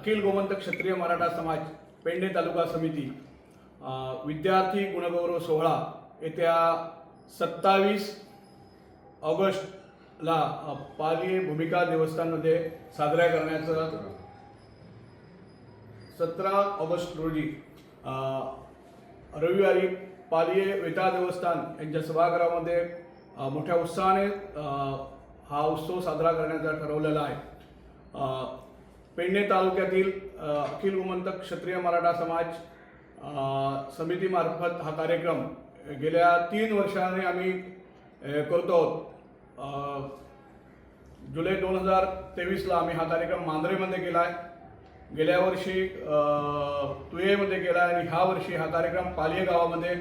अखिल गोमंतक क्षत्रिय मराठा समाज पेडणे तालुका समिती विद्यार्थी गुणगौरव सोहळा येत्या 27 ऑगस्टला पालिये भूमिका देवस्थानमध्ये साजरा करण्याचं 17 ऑगस्ट रोजी रविवारी पालिये वेताळ देवस्थान यांच्या सभागृहामध्ये मोठ्या उत्साहाने हा उत्सव साजरा करण्याचा ठरवलेला आहे। पेडणे तालुक्यातील अखिल गोमंतक क्षत्रिय मराठा समाज समितीमार्फत हा कार्यक्रम गेल्या 3 वर्षांनी आम्ही करतो आहोत। जुलै 2023ला आम्ही हा कार्यक्रम मांजरेमध्ये केला आहे, गेल्या वर्षी तुयेमध्ये केला आहे आणि ह्या वर्षी हा कार्यक्रम पालिये गावामध्ये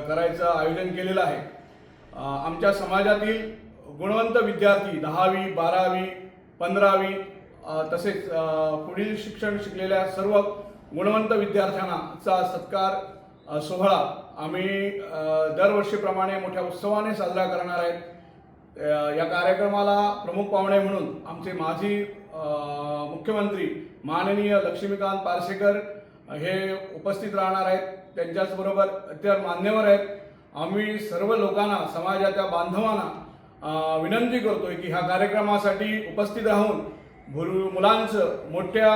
करायचं आयोजन केलेलं आहे। आमच्या समाजातील गुणवंत विद्यार्थी 10वी 12वी 15वी तसेच पुढील शिक्षण शिकलेल्या सर्व गुणवंत विद्यार्थ्यांचा सत्कार सोहळा आम्ही दरवर्षीप्रमाणे मोठ्या उत्सवाने साजरा करणार आहेत। या कार्यक्रमाला प्रमुख पाहुणे म्हणून आमचे माजी मुख्यमंत्री माननीय लक्ष्मीकांत पार्सेकर हे उपस्थित राहणार आहेत। त्यांच्याचबरोबर इतर मान्यवर आहेत। आम्ही सर्व लोकांना, समाजाच्या बांधवांना विनंती करतोय की ह्या कार्यक्रमासाठी उपस्थित राहून मुलांचं मोठ्या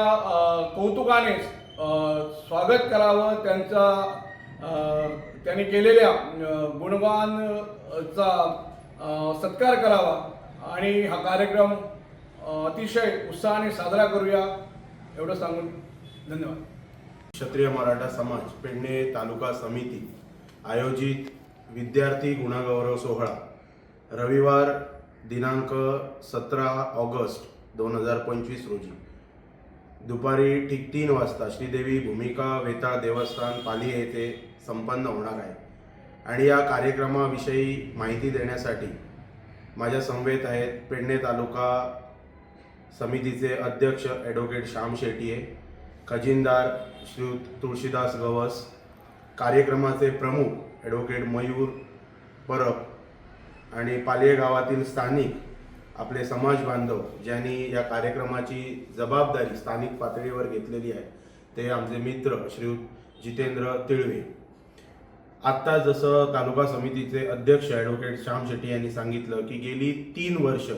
कौतुकाने स्वागत करावं, त्यांनी केलेल्या गुणगानचा सत्कार करावा आणि हा कार्यक्रम अतिशय उत्साहाने साजरा करूया एवढं सांगून धन्यवाद। क्षत्रिय मराठा समाज पेडणे तालुका समिती आयोजित विद्यार्थी गुणगौरव सोहळा रविवार दिनांक 17 ऑगस्ट 2025 रोजी दुपारी ठीक 3 वाजता श्रीदेवी भूमिका वेताळ देवस्थान पालिये येथे संपन्न होणार आहे। आणि या कार्यक्रमाविषयी माहिती देण्यासाठी माझ्या समवेत आहेत पेडणे तालुका समितीचे अध्यक्ष ॲडव्होकेट श्याम शेटिये, खजिनदार श्रीयुत तुळशीदास गवस, कार्यक्रमाचे प्रमुख ॲडव्होकेट मयूर परब आणि पालिये गावातील स्थानिक आपले समाज बांधव ज्यांनी या कार्यक्रमाची जबाबदारी स्थानिक पातळीवर घेतलेली आहे ते आमचे मित्र श्रीयुत जितेंद्र तिळवे। आत्ता जसं तालुका समितीचे अध्यक्ष ॲडव्होकेट श्याम शेट्टी यांनी सांगितलं की गेली 3 वर्ष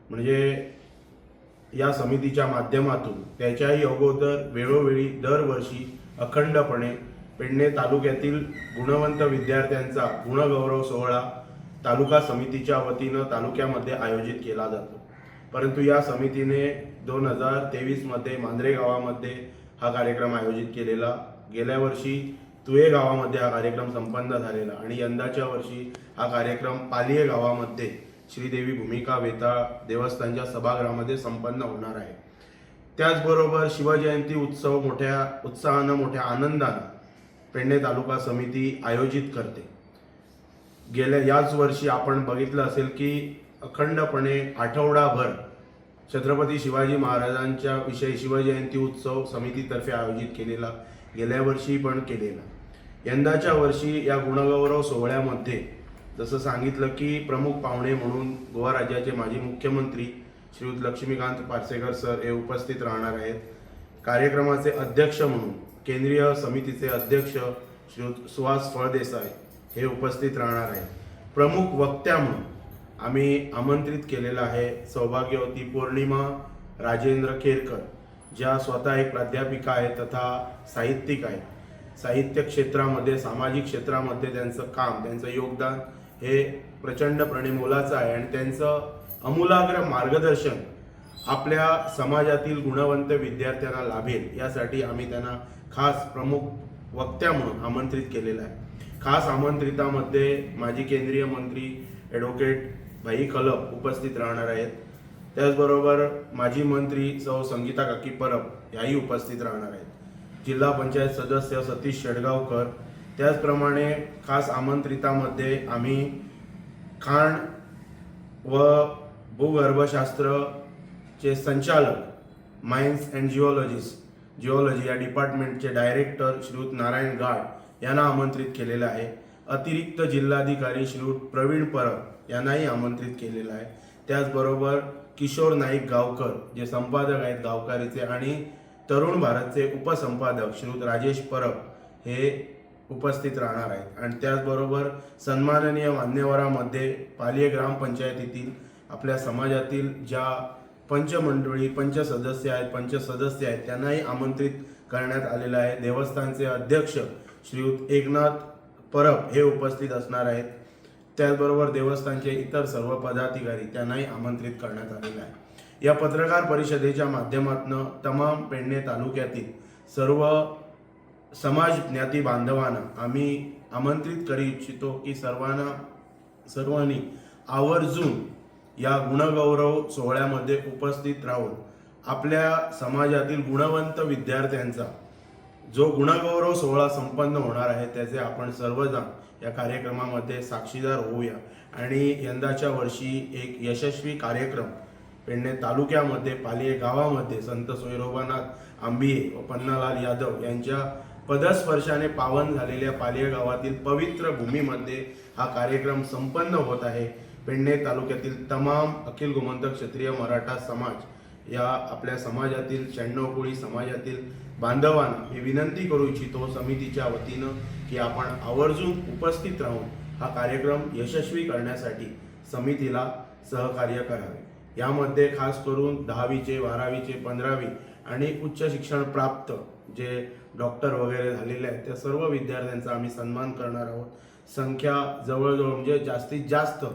म्हणजे या समितीच्या माध्यमातून त्याच्याही अगोदर वेळोवेळी दरवर्षी अखंडपणे पेडणे तालुक्यातील गुणवंत विद्यार्थ्यांचा गुणगौरव सोहळा तालुका समितीच्या वतीनं तालुक्यामध्ये आयोजित केला जातो। परंतु या समितीने 2023मध्ये मांजरे गावामध्ये हा कार्यक्रम आयोजित केलेला, गेल्या वर्षी तुये गावामध्ये हा कार्यक्रम संपन्न झालेला आणि यंदाच्या वर्षी हा कार्यक्रम पालिये गावामध्ये श्रीदेवी भूमिका वेताळ देवस्थानच्या सभागृहामध्ये संपन्न होणार आहे। त्याचबरोबर शिवजयंती उत्सव मोठ्या उत्साहानं मोठ्या आनंदानं पेडणे तालुका समिती आयोजित करते। गेल्या याच वर्षी आपण बघितलं असेल की अखंडपणे आठवडाभर छत्रपती शिवाजी महाराजांच्या विषयी शिवजयंती उत्सव समितीतर्फे आयोजित केलेला, गेल्या वर्षी पण केलेला। यंदाच्या वर्षी या गुणगौरव सोहळ्यामध्ये जसं सांगितलं की प्रमुख पाहुणे म्हणून गोवा राज्याचे माजी मुख्यमंत्री श्रीयुत लक्ष्मीकांत पार्सेकर सर हे उपस्थित राहणार आहेत। कार्यक्रमाचे अध्यक्ष म्हणून केंद्रीय समितीचे अध्यक्ष श्रीयुत सुहास फळदेसाई हे उपस्थित राहणार आहेत। प्रमुख वक्त्या म्हणून आम्ही आमंत्रित केलेला आहे सौभाग्यवती पौर्णिमा राजेंद्र केरकर, ज्या स्वतः एक प्राध्यापिका आहेत तथा साहित्यिक आहेत। साहित्य क्षेत्रामध्ये, सामाजिक क्षेत्रामध्ये त्यांचं काम, त्यांचं योगदान हे प्रचंडपणे मोलाचं आहे आणि त्यांचं अमूलाग्र मार्गदर्शन आपल्या समाजातील गुणवंत विद्यार्थ्यांना लाभेल यासाठी आम्ही त्यांना खास प्रमुख वक्त्या म्हणून आमंत्रित केलेलं आहे। खास आमंत्रितामध्ये माजी केंद्रीय मंत्री ॲडव्होकेट भाई खलप उपस्थित राहणार आहेत। त्याचबरोबर माजी मंत्री सौ संगीता काकी परब याही उपस्थित राहणार आहेत। जिल्हा पंचायत सदस्य सतीश शेडगावकर, त्याचप्रमाणे खास आमंत्रितामध्ये आम्ही खाण व भूगर्भशास्त्रचे संचालक माइन्स अँड जिओलॉजी या डिपार्टमेंटचे डायरेक्टर श्रीयुत नारायण गाड यांना आमंत्रित केलेलं आहे। अतिरिक्त जिल्हाधिकारी श्रीयुत प्रवीण परब यांनाही आमंत्रित केलेलं आहे। त्याचबरोबर किशोर नाईक गावकर जे संपादक आहेत गावकारीचे आणि तरुण भारतचे उपसंपादक श्रीयुत राजेश परब हे उपस्थित राहणार आहेत. आणि त्याचबरोबर सन्माननीय मान्यवरांमध्ये पालिये ग्रामपंचायतीतील आपल्या समाजातील ज्या पंचमंडळी पंचसदस्य आहेत त्यांनाही आमंत्रित करण्यात आलेलं आहे. देवस्थानचे अध्यक्ष श्रीयुत एकनाथ परब हे उपस्थित असणार आहेत. त्याचबरोबर देवस्थानचे इतर सर्व पदाधिकारी त्यांनाही आमंत्रित करण्यात आलेलं आहे. या पत्रकार परिषदेच्या माध्यमातून तमाम पेडणे तालुक्यातील सर्व समाज ज्ञाती बांधवांना आम्ही आमंत्रित करू इच्छितो की सर्वांनी आवर्जून या गुणगौरव सोहळ्यामध्ये उपस्थित राहून आपल्या समाजातील गुणवंत विद्यार्थ्यांचा जो गुणगौरव सोहळा संपन्न होणार आहे त्याचे आपण सर्वजण या कार्यक्रमामध्ये साक्षीदार होऊया आणि यंदाच्या वर्षी एक यशस्वी कार्यक्रम पेडणे तालुक्यामध्ये पालिये गावामध्ये संत सोयरोबानाथ आंबिये व पन्नालाल यादव यांच्या पदस्पर्शाने पावन झालेल्या पालिये गावातील पवित्र भूमीमध्ये हा कार्यक्रम संपन्न होत आहे. पेडणे तालुक्यातील तमाम अखिल गोमंतक क्षत्रिय मराठा समाज या आपल्या समाजातील 96 कोळी समाजातील बांधवांना मी विनंती करू इच्छितो समितीच्या वतीनं की आपण आवर्जून उपस्थित राहून हा कार्यक्रम यशस्वी करण्यासाठी समितीला सहकार्य करावे. यामध्ये खास करून 10वीचे 12वीचे 15वी आणि उच्च शिक्षण प्राप्त जे डॉक्टर वगैरे झालेले आहेत त्या सर्व विद्यार्थ्यांचा आम्ही सन्मान करणार आहोत. संख्या जवळजवळ म्हणजे जास्तीत जास्त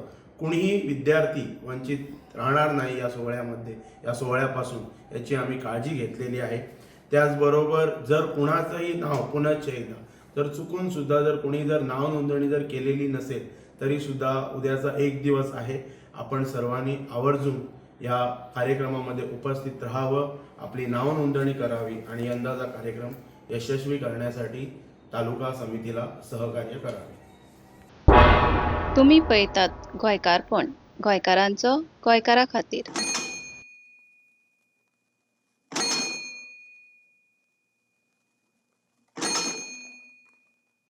कुणीही विद्यार्थी वंचित राहणार नाही या सोहळ्यामध्ये, या सोहळ्यापासून याची आम्ही काळजी घेतलेली आहे. त्याचबरोबर जर कुणाचंही नाव पुनश्च एकदा जर चुकून सुद्धा जर कोणी जर नाव नोंदणी जर केलेली नसेल तरी सुद्धा उद्याचा एक दिवस आहे. आपण सर्वांनी आवर्जून या कार्यक्रमामध्ये उपस्थित राहावं, आपली नाव नोंदणी करावी आणि यंदाचा कार्यक्रम यशस्वी करण्यासाठी तालुका समितीला सहकार्य करावे. तुम्ही पळयतात गोंयकारपण, गोंयकारांचो गोंयकारा खातीर.